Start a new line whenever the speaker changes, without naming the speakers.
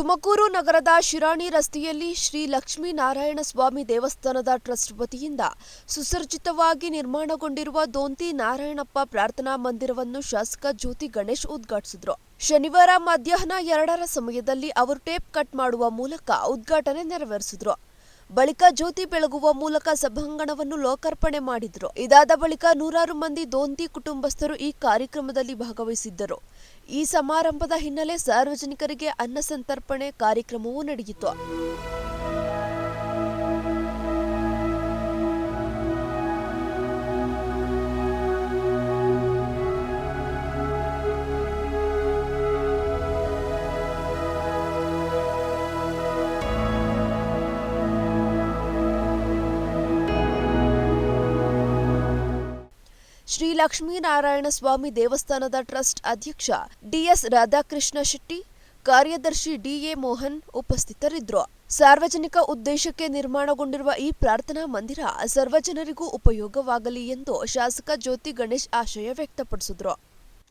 ತುಮಕೂರು ನಗರದ ಶಿರಾಣಿ ರಸ್ತೆಯಲ್ಲಿ ಶ್ರೀ ಲಕ್ಷ್ಮೀನಾರಾಯಣ ಸ್ವಾಮಿ ದೇವಸ್ಥಾನದ ಟ್ರಸ್ಟ್ ವತಿಯಿಂದ ಸುಸಜ್ಜಿತವಾಗಿ ನಿರ್ಮಾಣಗೊಂಡಿರುವ ದೋಂತಿ ನಾರಾಯಣಪ್ಪ ಪ್ರಾರ್ಥನಾ ಮಂದಿರವನ್ನು ಶಾಸಕ ಜ್ಯೋತಿ ಗಣೇಶ್ ಉದ್ಘಾಟಿಸಿದರು. ಶನಿವಾರ ಮಧ್ಯಾಹ್ನ 2ರ ಸಮಯದಲ್ಲಿ ಅವರು ಟೇಪ್ ಕಟ್ ಮಾಡುವ ಮೂಲಕ ಉದ್ಘಾಟನೆ ನೆರವೇರಿಸಿದರು. ಬಳಿಕ ಜ್ಯೋತಿ ಬೆಳಗುವ ಮೂಲಕ ಸಭಾಂಗಣವನ್ನು ಲೋಕಾರ್ಪಣೆ ಮಾಡಿದರು. ಇದಾದ ಬಳಿಕ ನೂರಾರು ಮಂದಿ ದೋಂತಿ ಕುಟುಂಬಸ್ಥರು ಈ ಕಾರ್ಯಕ್ರಮದಲ್ಲಿ ಭಾಗವಹಿಸಿದ್ದರು. ಈ ಸಮಾರಂಭದ ಹಿನ್ನೆಲೆ ಸಾರ್ವಜನಿಕರಿಗೆ ಅನ್ನ ಸಂತರ್ಪಣೆ ಕಾರ್ಯಕ್ರಮವೂ ನಡೆಯಿತು. ಶ್ರೀ ಲಕ್ಷ್ಮೀನಾರಾಯಣ ಸ್ವಾಮಿ ದೇವಸ್ಥಾನದ ಟ್ರಸ್ಟ್ ಅಧ್ಯಕ್ಷ ಡಿಎಸ್ ರಾಧಾಕೃಷ್ಣ ಶೆಟ್ಟಿ, ಕಾರ್ಯದರ್ಶಿ ಡಿಎ ಮೋಹನ್ ಉಪಸ್ಥಿತರಿದ್ದರು. ಸಾರ್ವಜನಿಕ ಉದ್ದೇಶಕ್ಕೆ ನಿರ್ಮಾಣಗೊಂಡಿರುವ ಈ ಪ್ರಾರ್ಥನಾ ಮಂದಿರ ಸರ್ವಜನರಿಗೂ ಉಪಯೋಗವಾಗಲಿ ಎಂದು ಶಾಸಕ ಜ್ಯೋತಿ ಗಣೇಶ್ ಆಶಯ ವ್ಯಕ್ತಪಡಿಸಿದರು.